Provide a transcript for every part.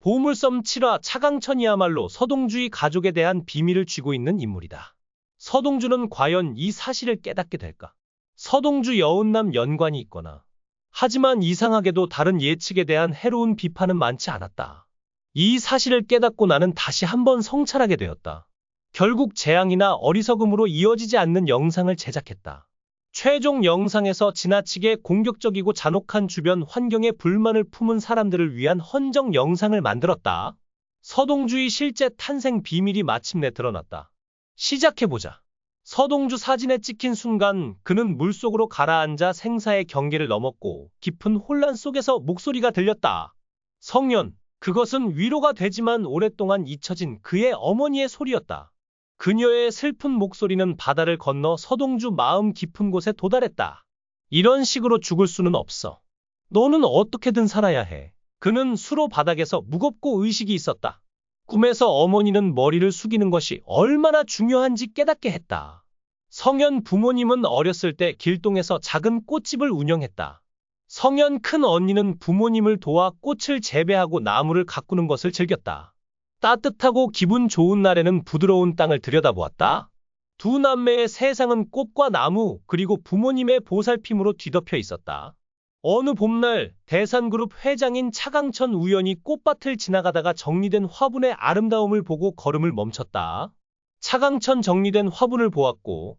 보물섬 7화 차강천이야말로 서동주의 가족에 대한 비밀을 쥐고 있는 인물이다. 서동주는 과연 이 사실을 깨닫게 될까? 서동주 여운남 연관이 있거나. 하지만 이상하게도 다른 예측에 대한 해로운 비판은 많지 않았다. 이 사실을 깨닫고 나는 다시 한번 성찰하게 되었다. 결국 재앙이나 어리석음으로 이어지지 않는 영상을 제작했다. 최종 영상에서 지나치게 공격적이고 잔혹한 주변 환경에 불만을 품은 사람들을 위한 헌정 영상을 만들었다. 서동주의 실제 탄생 비밀이 마침내 드러났다. 시작해보자. 서동주 사진에 찍힌 순간 그는 물속으로 가라앉아 생사의 경계를 넘었고 깊은 혼란 속에서 목소리가 들렸다. 성년, 그것은 위로가 되지만 오랫동안 잊혀진 그의 어머니의 소리였다. 그녀의 슬픈 목소리는 바다를 건너 서동주 마음 깊은 곳에 도달했다. 이런 식으로 죽을 수는 없어. 너는 어떻게든 살아야 해. 그는 수로 바닥에서 무겁고 의식이 있었다. 꿈에서 어머니는 머리를 숙이는 것이 얼마나 중요한지 깨닫게 했다. 성현 부모님은 어렸을 때 길동에서 작은 꽃집을 운영했다. 성현 큰 언니는 부모님을 도와 꽃을 재배하고 나무를 가꾸는 것을 즐겼다. 따뜻하고 기분 좋은 날에는 부드러운 땅을 들여다보았다. 두 남매의 세상은 꽃과 나무 그리고 부모님의 보살핌으로 뒤덮여 있었다. 어느 봄날 대산그룹 회장인 차강천 우연히 꽃밭을 지나가다가 정리된 화분의 아름다움을 보고 걸음을 멈췄다. 차강천 정리된 화분을 보았고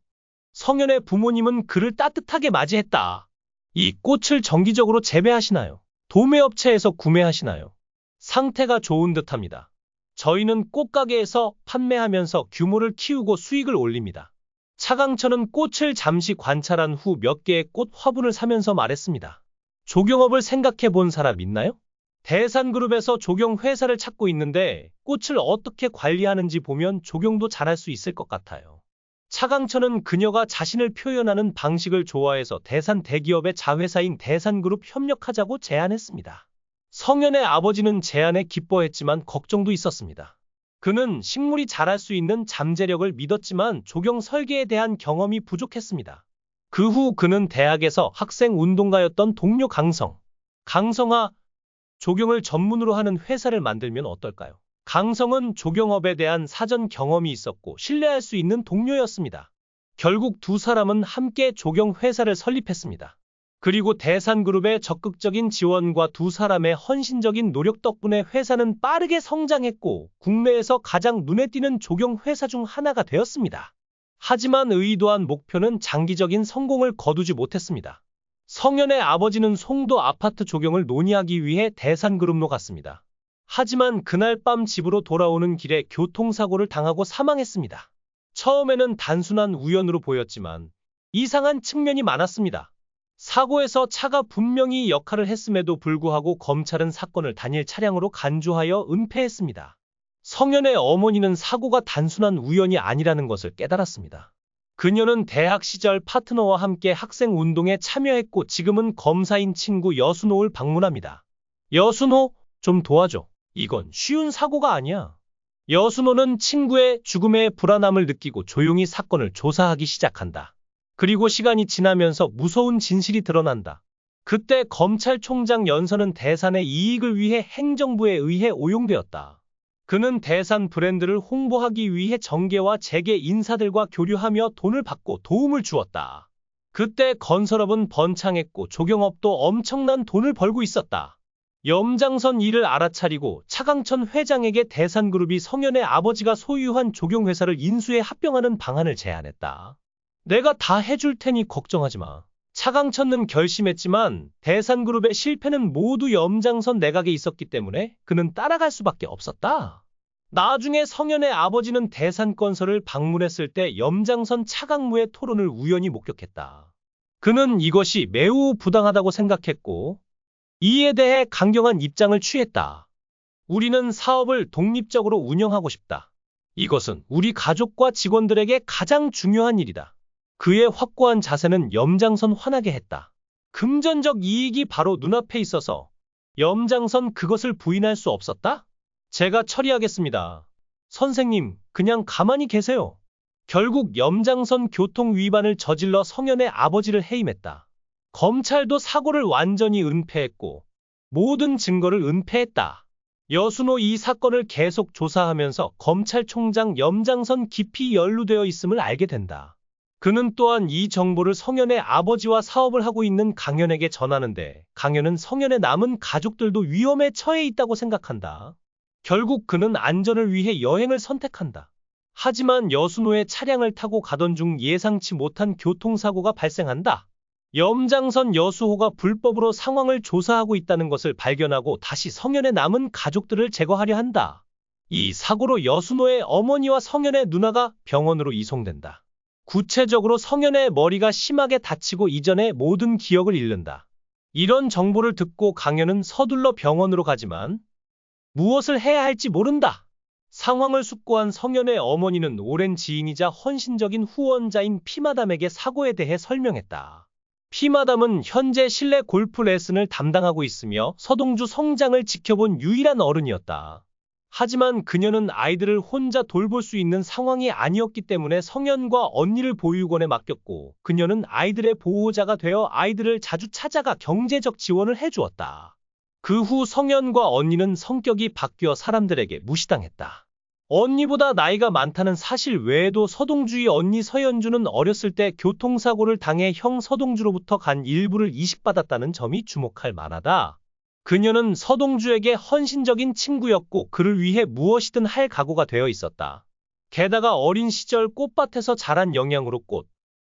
성현의 부모님은 그를 따뜻하게 맞이했다. 이 꽃을 정기적으로 재배하시나요? 도매업체에서 구매하시나요? 상태가 좋은 듯합니다. 저희는 꽃가게에서 판매하면서 규모를 키우고 수익을 올립니다. 차강천은 꽃을 잠시 관찰한 후 몇 개의 꽃 화분을 사면서 말했습니다. 조경업을 생각해 본 사람 있나요? 대산그룹에서 조경 회사를 찾고 있는데 꽃을 어떻게 관리하는지 보면 조경도 잘할 수 있을 것 같아요. 차강천은 그녀가 자신을 표현하는 방식을 좋아해서 대산 대기업의 자회사인 대산그룹 협력하자고 제안했습니다. 성현의 아버지는 제안에 기뻐했지만 걱정도 있었습니다. 그는 식물이 자랄 수 있는 잠재력을 믿었지만 조경 설계에 대한 경험이 부족했습니다. 그 후 그는 대학에서 학생 운동가였던 동료 강성아, 조경을 전문으로 하는 회사를 만들면 어떨까요? 강성은 조경업에 대한 사전 경험이 있었고 신뢰할 수 있는 동료였습니다. 결국 두 사람은 함께 조경 회사를 설립했습니다. 그리고 대산그룹의 적극적인 지원과 두 사람의 헌신적인 노력 덕분에 회사는 빠르게 성장했고 국내에서 가장 눈에 띄는 조경 회사 중 하나가 되었습니다. 하지만 의도한 목표는 장기적인 성공을 거두지 못했습니다. 성현의 아버지는 송도 아파트 조경을 논의하기 위해 대산그룹로 갔습니다. 하지만 그날 밤 집으로 돌아오는 길에 교통사고를 당하고 사망했습니다. 처음에는 단순한 우연으로 보였지만 이상한 측면이 많았습니다. 사고에서 차가 분명히 역할을 했음에도 불구하고 검찰은 사건을 단일 차량으로 간주하여 은폐했습니다. 성현의 어머니는 사고가 단순한 우연이 아니라는 것을 깨달았습니다. 그녀는 대학 시절 파트너와 함께 학생 운동에 참여했고 지금은 검사인 친구 여순호를 방문합니다. 여순호, 좀 도와줘. 이건 쉬운 사고가 아니야. 여순호는 친구의 죽음에 불안함을 느끼고 조용히 사건을 조사하기 시작한다. 그리고 시간이 지나면서 무서운 진실이 드러난다. 그때 검찰총장 연선은 대산의 이익을 위해 행정부에 의해 오용되었다. 그는 대산 브랜드를 홍보하기 위해 정계와 재계 인사들과 교류하며 돈을 받고 도움을 주었다. 그때 건설업은 번창했고 조경업도 엄청난 돈을 벌고 있었다. 염장선 이를 알아차리고 차강천 회장에게 대산그룹이 성현의 아버지가 소유한 조경회사를 인수해 합병하는 방안을 제안했다. 내가 다 해줄 테니 걱정하지 마. 차강천은 결심했지만 대산그룹의 실패는 모두 염장선 내각에 있었기 때문에 그는 따라갈 수밖에 없었다. 나중에 성현의 아버지는 대산건설을 방문했을 때 염장선 차강무의 토론을 우연히 목격했다. 그는 이것이 매우 부당하다고 생각했고 이에 대해 강경한 입장을 취했다. 우리는 사업을 독립적으로 운영하고 싶다. 이것은 우리 가족과 직원들에게 가장 중요한 일이다. 그의 확고한 자세는 염장선 화나게 했다. 금전적 이익이 바로 눈앞에 있어서 염장선 그것을 부인할 수 없었다? 제가 처리하겠습니다. 선생님, 그냥 가만히 계세요. 결국 염장선 교통 위반을 저질러 성현의 아버지를 해임했다. 검찰도 사고를 완전히 은폐했고 모든 증거를 은폐했다. 여순호 이 사건을 계속 조사하면서 검찰총장 염장선 깊이 연루되어 있음을 알게 된다. 그는 또한 이 정보를 성현의 아버지와 사업을 하고 있는 강현에게 전하는데 강현은 성현의 남은 가족들도 위험에 처해 있다고 생각한다. 결국 그는 안전을 위해 여행을 선택한다. 하지만 여순호의 차량을 타고 가던 중 예상치 못한 교통사고가 발생한다. 염장선 여수호가 불법으로 상황을 조사하고 있다는 것을 발견하고 다시 성현의 남은 가족들을 제거하려 한다. 이 사고로 여순호의 어머니와 성현의 누나가 병원으로 이송된다. 구체적으로 성현의 머리가 심하게 다치고 이전의 모든 기억을 잃는다. 이런 정보를 듣고 강현은 서둘러 병원으로 가지만 무엇을 해야 할지 모른다. 상황을 숙고한 성현의 어머니는 오랜 지인이자 헌신적인 후원자인 피마담에게 사고에 대해 설명했다. 피마담은 현재 실내 골프 레슨을 담당하고 있으며 서동주 성장을 지켜본 유일한 어른이었다. 하지만 그녀는 아이들을 혼자 돌볼 수 있는 상황이 아니었기 때문에 성현과 언니를 보육원에 맡겼고 그녀는 아이들의 보호자가 되어 아이들을 자주 찾아가 경제적 지원을 해주었다. 그 후 성현과 언니는 성격이 바뀌어 사람들에게 무시당했다. 언니보다 나이가 많다는 사실 외에도 서동주의 언니 서연주는 어렸을 때 교통사고를 당해 형 서동주로부터 간 일부를 이식받았다는 점이 주목할 만하다. 그녀는 서동주에게 헌신적인 친구였고 그를 위해 무엇이든 할 각오가 되어 있었다. 게다가 어린 시절 꽃밭에서 자란 영양으로 꽃,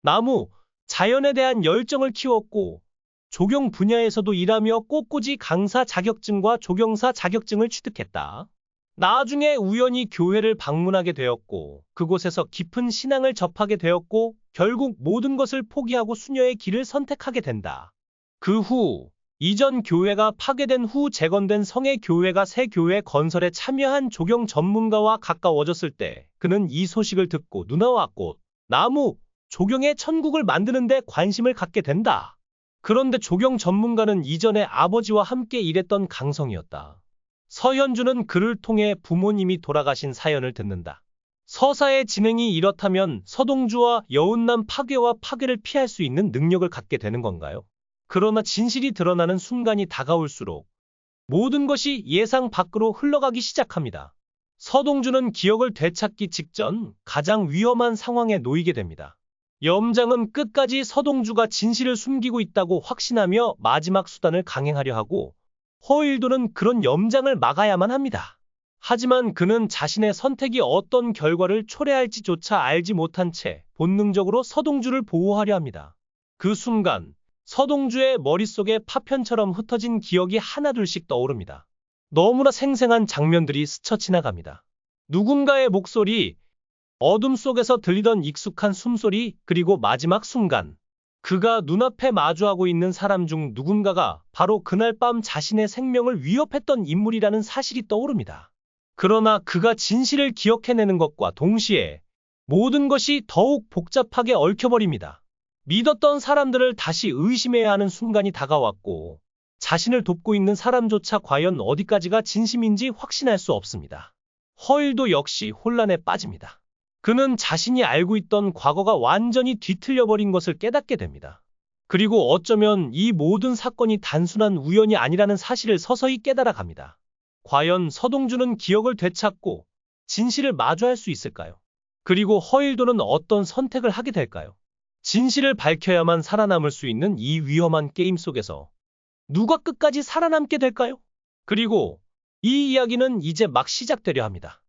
나무, 자연에 대한 열정을 키웠고 조경 분야에서도 일하며 꽃꽂이 강사 자격증과 조경사 자격증을 취득했다. 나중에 우연히 교회를 방문하게 되었고 그곳에서 깊은 신앙을 접하게 되었고 결국 모든 것을 포기하고 수녀의 길을 선택하게 된다. 그 후 이전 교회가 파괴된 후 재건된 성의 교회가 새 교회 건설에 참여한 조경 전문가와 가까워졌을 때 그는 이 소식을 듣고 누나와 꽃, 나무, 조경의 천국을 만드는 데 관심을 갖게 된다. 그런데 조경 전문가는 이전에 아버지와 함께 일했던 강성이었다. 서현주는 그를 통해 부모님이 돌아가신 사연을 듣는다. 서사의 진행이 이렇다면 서동주와 여운남 파괴와 파괴를 피할 수 있는 능력을 갖게 되는 건가요? 그러나 진실이 드러나는 순간이 다가올수록 모든 것이 예상 밖으로 흘러가기 시작합니다. 서동주는 기억을 되찾기 직전 가장 위험한 상황에 놓이게 됩니다. 염장은 끝까지 서동주가 진실을 숨기고 있다고 확신하며 마지막 수단을 강행하려 하고 허일도는 그런 염장을 막아야만 합니다. 하지만 그는 자신의 선택이 어떤 결과를 초래할지조차 알지 못한 채 본능적으로 서동주를 보호하려 합니다. 그 순간 서동주의 머릿속에 파편처럼 흩어진 기억이 하나둘씩 떠오릅니다. 너무나 생생한 장면들이 스쳐 지나갑니다. 누군가의 목소리, 어둠 속에서 들리던 익숙한 숨소리, 그리고 마지막 순간 그가 눈앞에 마주하고 있는 사람 중 누군가가 바로 그날 밤 자신의 생명을 위협했던 인물이라는 사실이 떠오릅니다. 그러나 그가 진실을 기억해내는 것과 동시에 모든 것이 더욱 복잡하게 얽혀버립니다. 믿었던 사람들을 다시 의심해야 하는 순간이 다가왔고 자신을 돕고 있는 사람조차 과연 어디까지가 진심인지 확신할 수 없습니다. 허일도 역시 혼란에 빠집니다. 그는 자신이 알고 있던 과거가 완전히 뒤틀려버린 것을 깨닫게 됩니다. 그리고 어쩌면 이 모든 사건이 단순한 우연이 아니라는 사실을 서서히 깨달아갑니다. 과연 서동주는 기억을 되찾고 진실을 마주할 수 있을까요? 그리고 허일도는 어떤 선택을 하게 될까요? 진실을 밝혀야만 살아남을 수 있는 이 위험한 게임 속에서 누가 끝까지 살아남게 될까요? 그리고 이 이야기는 이제 막 시작되려 합니다.